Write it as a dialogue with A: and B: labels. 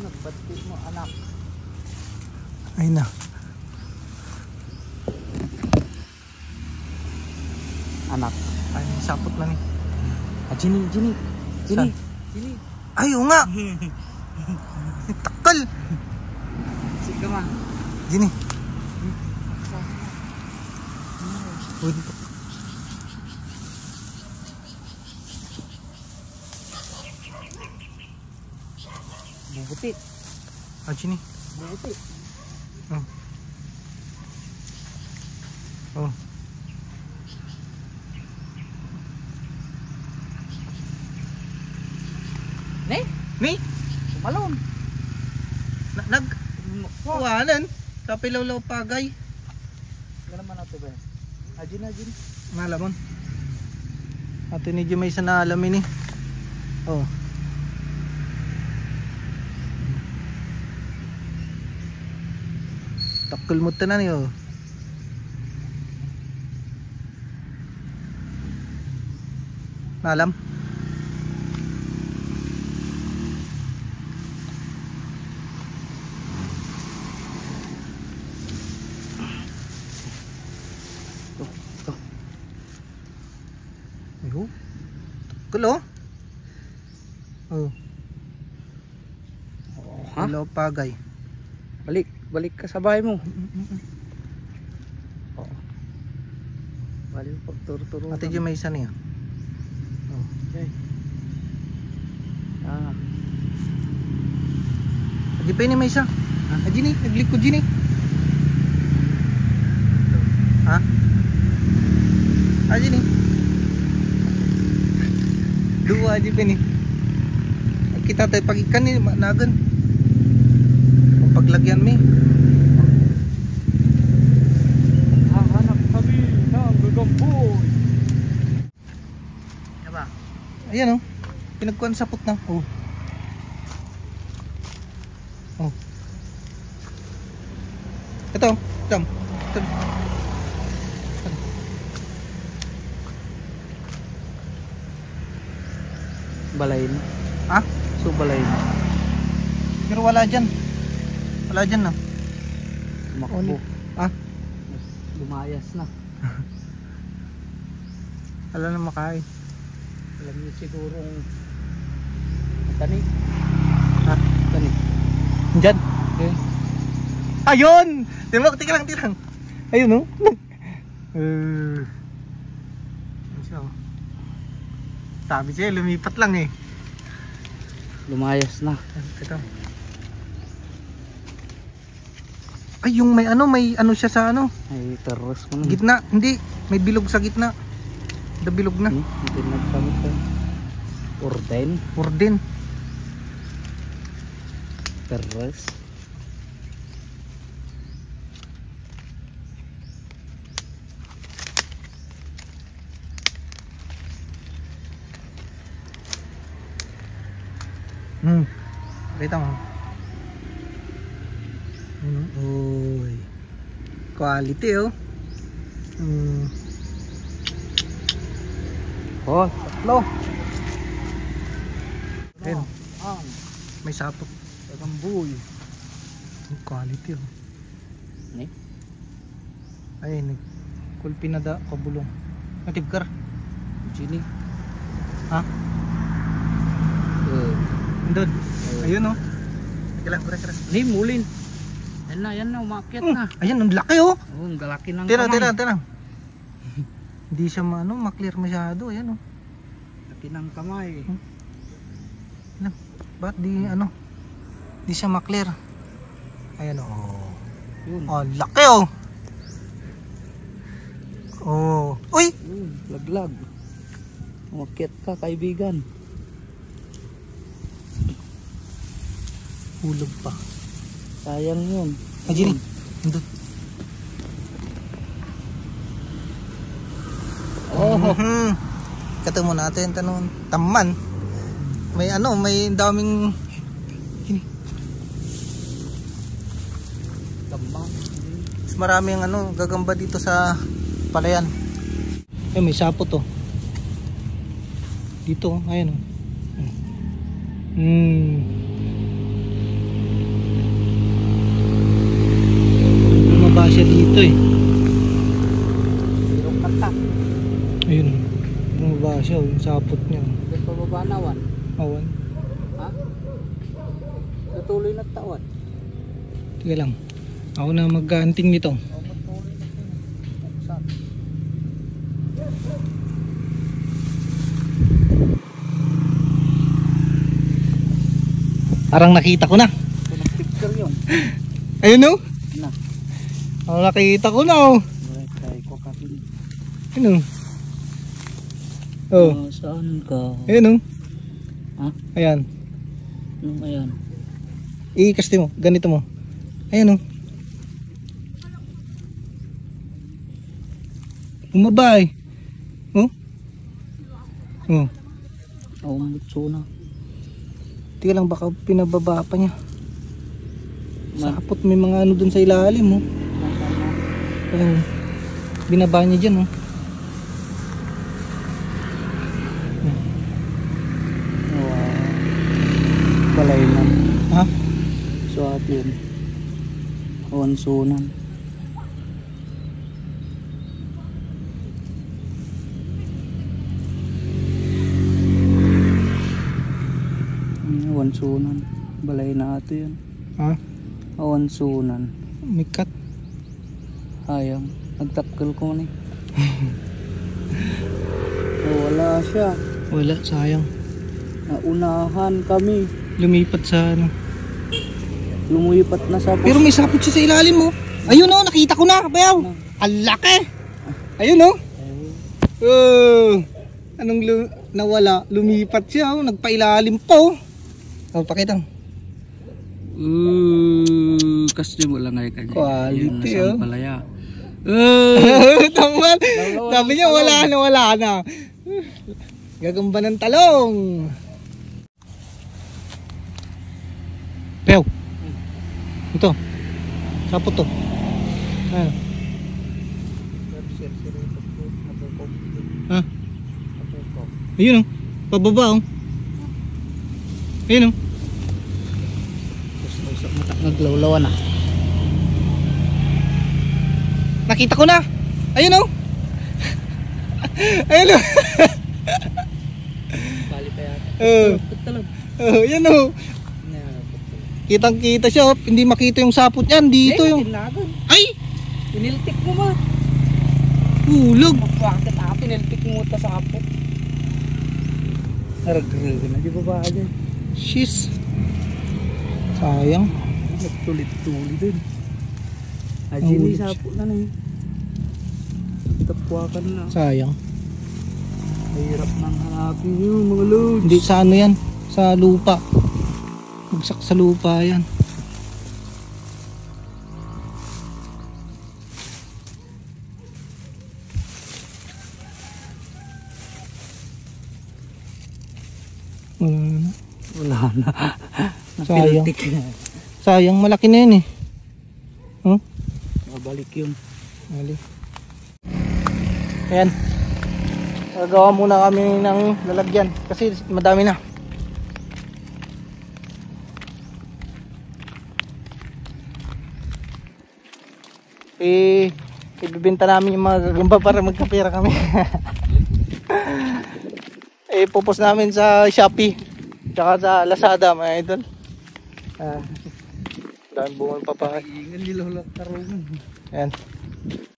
A: Nagbatik mo anak.
B: Ay na.
A: Anak.
B: Ay, sapot na ni.
A: Ah, Jini.
B: Saan? Ay, oo nga. Takal.
A: Sige ma.
B: Jini. Uy,
A: Bubuti.
B: ah, Jini.
A: Bubuti.
B: Oh. Oh.
A: Ne?
B: Ni?
A: Sumalon.
B: Kuwanan. Kapilaw-law pagay.
A: Gana man ato ba? Ajin.
B: Malamon. Ato ni Jimay sa naalamin eh. Oh. Takul mo tanan yo. Nalam. Ayo. Takul oh. Oh.
A: Ha?
B: Hello pagay.
A: Balik ka sa bahay mo. Oo. Balik pagturo-turo.
B: Ate Jim may isa niya. Oh.
A: Okay. Ah.
B: Adi pa ni may isa. Adi ni, naglikod Jini. Ha? Adi ni. Dua adi pa ni. Kita tayo pag ikan ni nagan. Kung paglagyan mi.
A: Hanap kami ng gagamboy.
B: Diba? Ayan oh. Pinagkuhan sapot na. Oh. Oh. Ito. Ito. Ito.
A: Balayin.
B: Ha?
A: So balayin.
B: Pero wala dyan. Wala dyan na.
A: Tumakbo.
B: Ah?
A: Lumayas na.
B: Wala na makain.
A: Alam niyo sigurong tani.
B: Ha?
A: Tani.
B: Dyan.
A: Okay.
B: Ayun! Tingnan, tingnan. Ayun oh. Sabi siya, lumipat lang eh.
A: Lumayas na.
B: Ito. Ay, yung may ano siya sa ano?
A: Ay, terrace mo na.
B: Gitna, hindi. May bilog sa gitna. Bilog na.
A: Hindi nagkamit ka. Orden.
B: Orden.
A: Terrace.
B: Kita mo. Uy. Quality oh.
A: Oh, tatlo.
B: Ayun.
A: Ah,
B: May sapot.
A: gagamboy.
B: Quality oh.
A: Ni?
B: Ayun. Kulpi na da kabulong. Natibkar.
A: Jini.
B: Ha? Andun. Ayun oh. Kailang kura.
A: Ni mulin. Yan na, umakyat na.
B: Ayan, ang laki oh.
A: Oh, ang galaki ng
B: Tira.
A: kamay.
B: Hindi siya maklear masyado. Ayan oh.
A: Laki ng kamay.
B: Ba't di di siya maklear? Ayan oh.
A: Yun.
B: Oh, laki oh. Oh. Uy!
A: Laglag. Umakyat ka, kaibigan.
B: Hulog pa.
A: Sayang yun.
B: Ajini. Andun.
A: Oh.
B: Kata mo natin tanong taman. May may daming
A: Tambang.
B: mas maraming gagamba dito sa palayan. May sapot to. Dito, ayun oh. dito eh.
A: Yung kata.
B: Ayun. Bumaba siya, yung sapot niya.
A: Doon pa baba nawan.
B: Awan.
A: Ha? Tutuloy na tawad.
B: Tiga lang. Ako na mag-aanting nito.
A: O matuloy na ito. Buksan.
B: Parang nakita ko na.
A: Ito nag-picture yun.
B: Ayun oh.
A: Na.
B: Oh, nakita ko na oh.
A: Alright, tayo ko kasi.
B: Ayun oh. Oh.
A: Saan ka?
B: Ayun oh.
A: Ha?
B: Ayan.
A: Anong ayan?
B: I-kaste mo. Ganito mo. Ayan oh. Bumaba eh. Oh. Oh.
A: Oh, mutso na.
B: Tika lang, baka pinababa pa niya.
A: Man.
B: Sapot, may mga ano dun sa ilalim oh. Ayun. Binaba niya dyan oh.
A: Balay na.
B: Ha?
A: So atin. Kawansunan. Kawansunan. Balay na ato yun.
B: Ha?
A: Kawansunan.
B: May cut.
A: Ayang. Nagtakal ko ni. Oh, wala siya.
B: Wala, sayang.
A: Naunahan kami.
B: Lumipat sa ano.
A: Lumipat na sa
B: Pero may sapot siya sa ilalim mo. Ayun oh, nakita ko na, bayaw. Ang laki. Ayun oh. Oh. Anong nawala? Lumipat siya oh, nagpailalim pa oh. Oh, pakita.
A: Kasi mo lang ay kanya.
B: Quality oh.
A: Palaya.
B: Taman. Sabi niya wala na. Gagamba ng talong. Pew. Ito. Sapot to. Ayan. Ha? Ayun oh. Pababa oh. Ayun oh.
A: Naglawlawan na.
B: Nakita ko na. Ayun oh. Ayun oh.
A: Bali pa yan. Talog.
B: Yan oh. Kitang kita siya oh. Hindi makita yung sapot niyan. Dito yung. Ay!
A: Piniltik mo ba?
B: Hulog.
A: Bakit piniltik mo ito sa kapot? Narag-rag na. Di ba ba aja?
B: Shiz. Sayang.
A: Nagtulit-tulit din. Ajini sapot na na eh. Tapwakan na.
B: Sayang.
A: Mahirap nang hanapin yun mga lods.
B: Hindi sa ano yan. Sa lupa. Bagsak sa lupa yan.
A: Wala na.
B: Sayang.
A: Napiltik na.
B: Sayang, malaki na yun eh. Huh?
A: Mabalik yun.
B: Mali. Ayan. Gagawa muna kami ng lalagyan kasi madami na. Ibibenta namin yung mga gagamba para magkapira kami. Pupos namin sa Shopee tsaka sa Lazada mga idol. Dahil bungal pa pa.
A: Ingal nilolak karungan.
B: Ayan.